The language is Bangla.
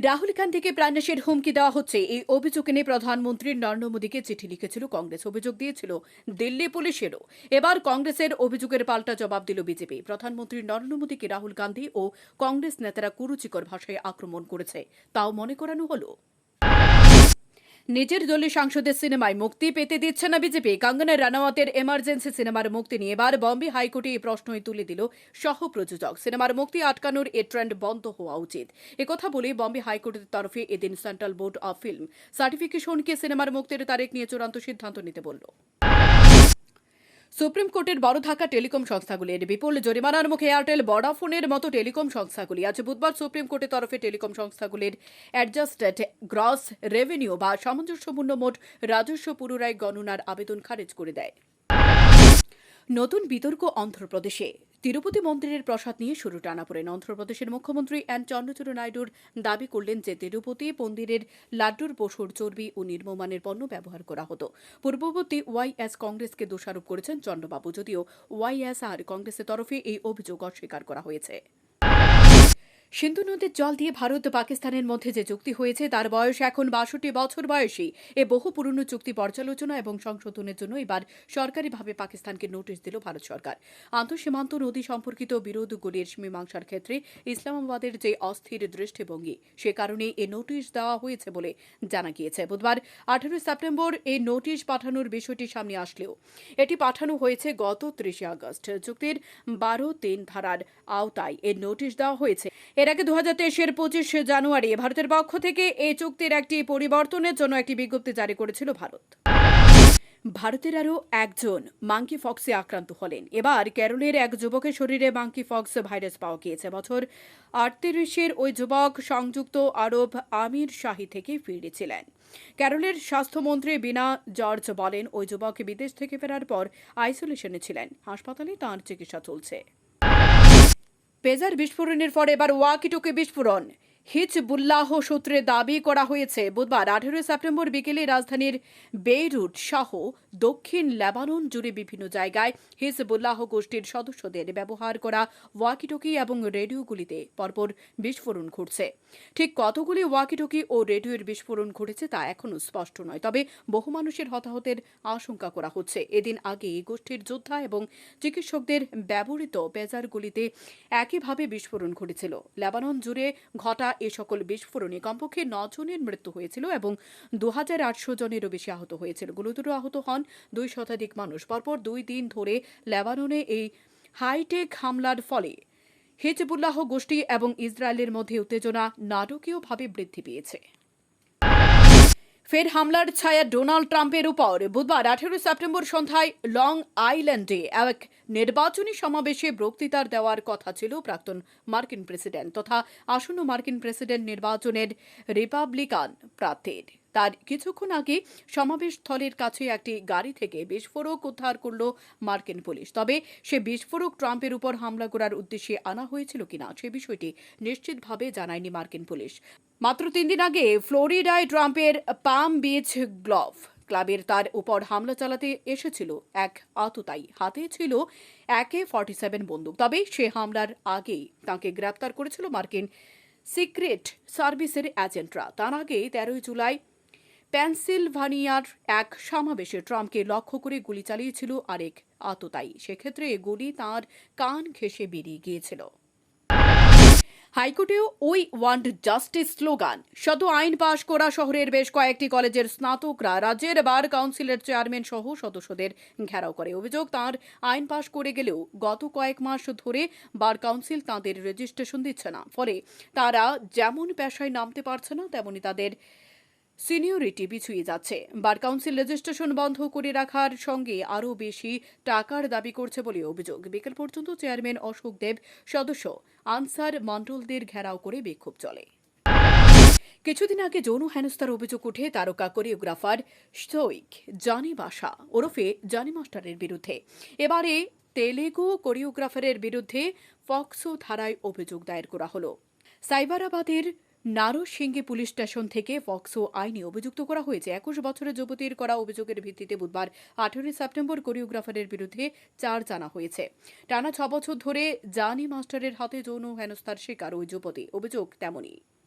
রাহুল গান্ধীকে প্রাণনাশের হুমকি দেওয়া হচ্ছে এই অভিযোগ নিয়ে প্রধানমন্ত্রী নরেন্দ্র মোদীকে চিঠি লিখেছিল কংগ্রেস। অভিযোগ দিয়েছিল দিল্লি পুলিশেরও। এবার কংগ্রেসের অভিযোগের পাল্টা জবাব দিল বিজেপি। প্রধানমন্ত্রী নরেন্দ্র মোদীকে রাহুল গান্ধী ও কংগ্রেস নেতারা কুরুচিকর ভাষায় আক্রমণ করেছে, তাও মনে করানো হলো। নিজের দলীয় সাংসদের সিনেমায় মুক্তি পেতে দিচ্ছে না বিজেপি। কঙ্গনা রানাওয়াতের এমার্জেন্সি সিনেমার মুক্তি নিয়ে এবার বম্বে হাইকোর্টে এই প্রশ্নই তুলে দিল সহ প্রযোজক। সিনেমার মুক্তি আটকানোর এ ট্রেন্ড বন্ধ হওয়া উচিত, একথা বলে বম্বে হাইকোর্টের তরফে এদিন সেন্ট্রাল বোর্ড অব ফিল্ম সার্টিফিকেশনকে সিনেমার মুক্তির তারিখ নিয়ে চূড়ান্ত সিদ্ধান্ত নিতে বলল। সুপ্রিম কোর্টের বড় ধাক্কা টেলিকম সংস্থাগুলির। বিপুল জরিমানার মুখে এয়ারটেল, ভোডাফোনের মতো টেলিকম সংস্থাগুলি। আজ বুধবার সুপ্রিম কোর্টের তরফে টেলিকম সংস্থাগুলির অ্যাডজাস্টেড গ্রস রেভিনিউ বা সামঞ্জস্যপূর্ণ মোট রাজস্ব পুনরায় গণনার আবেদন খারিজ করে দেয়। নতুন বিতর্ক অন্ধ্রপ্রদেশে। তিরুপতি মন্দিরের প্রসাদ নিয়ে শুরু টানাপোড়েন। অন্ধ্রপ্রদেশের মুখ্যমন্ত্রী এন চন্দ্রচূড় নাইডুর দাবি করলেন যে তিরুপতি মন্দিরের লাড্ডুর পশুর চর্বি ও নির্মমানের পণ্য ব্যবহার করা হতো। পূর্ববর্তী ওয়াইএস কংগ্রেসকে দোষারোপ করেছেন চন্দ্রবাবু, যদিও ওয়াইএসআর কংগ্রেসের তরফে এই অভিযোগ অস্বীকার করা হয়েছে। সিন্ধু নদীর জল দিয়ে ভারত পাকিস্তানের মধ্যে যে চুক্তি হয়েছে তার বয়স এখন ৬২ বছর বয়সী। এ বহু পুরনো চুক্তি পর্যালোচনা এবং সংশোধনের জন্য এবার সরকারিভাবে পাকিস্তানকে নোটিশ দিল ভারত সরকার। আন্তঃসীমান্ত নদী সম্পর্কিত বিরোধগুলির মীমাংসার ক্ষেত্রে ইসলামাবাদের যে অস্থির দৃষ্টিভঙ্গি, সে কারণে এ নোটিশ দেওয়া হয়েছে বলে জানা গিয়েছে। বুধবার ১৮ সেপ্টেম্বর এই নোটিশ পাঠানোর বিষয়টি সামনে আসলেও এটি পাঠানো হয়েছে গত ৩০ আগস্ট। চুক্তির ১২(৩) ধারার আওতায় এ নোটিশ দেওয়া হয়েছে। এর আগে ২০২৩-এর ২৫ জানুয়ারি ভারতের পক্ষ থেকে এই চুক্তির একটি পরিবর্তনের জন্য একটি বিজ্ঞপ্তি জারি করেছিল ভারত। ভারতের আরও একজন মাঙ্কি ফক্সে আক্রান্ত হলেন। এবার কেরলের এক যুবকের শরীরে মাঙ্কি ফক্স ভাইরাস পাওয়া গিয়েছে। বছর ৩৮-এর ওই যুবক সংযুক্ত আরব আমির শাহী থেকে ফিরেছিলেন। কেরলের স্বাস্থ্যমন্ত্রী বিনা জর্জ বলেন, ওই যুবক বিদেশ থেকে ফেরার পর আইসোলেশনে ছিলেন। হাসপাতালে তাঁর চিকিৎসা চলছে। পেজার বিস্ফোরণের পর এবার ওয়াকিটকি বিস্ফোরণ। হিজবুল্লাহ সূত্রে দাবি করা হয়েছে বুধবার ১৮ সেপ্টেম্বর বিকেলে রাজধানীর বেইরুট সহ দক্ষিণ লেবানন জুড়ে বিভিন্ন জায়গায় হিজবুল্লাহ গোষ্ঠীর সদস্যদের ব্যবহার করা ওয়াকিটকি এবং রেডিওগুলিতে পরপর বিস্ফোরণ ঘটছে। ঠিক কতগুলি ওয়াকিটকি ও রেডিওর বিস্ফোরণ ঘটেছে তা এখনও স্পষ্ট নয়, তবে বহু মানুষের হতাহতের আশঙ্কা করা হচ্ছে। এদিন আগে এই গোষ্ঠীর যোদ্ধা এবং চিকিৎসকদের ব্যবহৃত পেজারগুলিতে একইভাবে বিস্ফোরণ ঘটেছিল। লেবানন জুড়ে ঘটা এ সকল বিস্ফোরণে কমপক্ষে ৯ জনের মৃত্যু হয়েছিল এবং ২,৮০০ জনেরও বেশি আহত হয়েছিল। গুরুতর আহত হন ২ শতাধিক মানুষ। পরপর ২ দিন ধরে লেবাননে এই হাইটেক হামলার ফলে হিজবুল্লাহ গোষ্ঠী এবং ইসরায়েলের মধ্যে উত্তেজনা নাটকীয়ভাবে বৃদ্ধি পেয়েছে। ফের হামলার ছায়া ডোনাল্ড ট্রাম্পের উপর। বুধবার ১৮ সেপ্টেম্বর সন্ধ্যায় লং আইল্যান্ডে এক নির্বাচনী সমাবেশে বক্তৃতা দেওয়ার কথা ছিল প্রাক্তন মার্কিন প্রেসিডেন্ট তথা আসন্ন মার্কিন প্রেসিডেন্ট নির্বাচনের রিপাবলিকান প্রার্থীর। তার কিছুক্ষণ আগে সমাবেশস্থলের কাছে একটি গাড়ি থেকে বিস্ফোরক উদ্ধার করল মার্কিন পুলিশ। তবে সে বিস্ফোরক ট্রাম্পের উপর হামলা করার উদ্দেশ্যে আনা হয়েছিল কিনা সে বিষয়টি নিশ্চিতভাবে জানায়নি মার্কিন পুলিশ। মাত্র ৩ দিন আগে ফ্লোরিডায় ট্রাম্পের পাম বিচ গলফ ক্লাবের তার উপর হামলা চালাতে এসেছিল এক আততায়ী। হাতে ছিল AK-47 বন্দুক। তবে সে হামলার আগেই তাঁকে গ্রেপ্তার করেছিল মার্কিন সিক্রেট সার্ভিসের এজেন্টরা। তার আগে ১৩ জুলাই পেনসিলভানিয়ার এক সমাবেশে ট্রাম্পকে লক্ষ্য করে গুলি চালিয়েছিল আরেক আততায়ী। সেক্ষেত্রে এ গুলি তাঁর কান ঘেঁষে বেরিয়ে গিয়েছিল। হাইকোর্টেও উই ওয়ান্ট জাস্টিস স্লোগান। সদ্য আইন পাশ করা শহরের বেশ কয়েকটি কলেজের স্নাতকরা রাজ্যের বার কাউন্সিলের চেয়ারম্যান সহ সদস্যদের ঘেরাও করে। অভিযোগ, তাঁর আইন পাশ করে গেলেও গত কয়েক মাস ধরে বার কাউন্সিল তাঁদের রেজিস্ট্রেশন দিচ্ছে না। ফলে তারা যেমন পেশায় নামতে পারছে না, তেমনি তাদের সিনিয়রিটি পিছুয়ে যাচ্ছে। বার কাউন্সিল রেজিস্ট্রেশন বন্ধ করে রাখার সঙ্গে আরও বেশি টাকার দাবি করছে বলে অভিযোগ। বিকেল পর্যন্ত চেয়ারম্যান অশোক দেব সদস্য আনসার মণ্ডলদের ঘেরাও করে বিক্ষোভ চলে। কিছুদিন আগে যৌন হেনস্থার অভিযোগ উঠে তারকা কোরিওগ্রাফার স্টোইক জনি বাসা ওরফে জনি মাস্টারের বিরুদ্ধে। এবারে তেলেগু কোরিওগ্রাফারের বিরুদ্ধে ফক্সো ধারায় অভিযোগ দায়ের করা হলো। সাইবারাবাদের নারসিংগী পুলিশ স্টেশন থেকে ফক্সো আইনে অভিযুক্ত করা হয়েছে। ২১ বছরের যুবতীর করা অভিযোগের ভিত্তিতে বুধবার ১৮ সেপ্টেম্বর কোরিওগ্রাফারের বিরুদ্ধে চার্জ আনা হয়েছে। টানা ৬ বছর ধরে জানি মাস্টারের হাতে যৌন হেনস্থার শিকার ওই যুবতী। অভিযোগ তেমনই।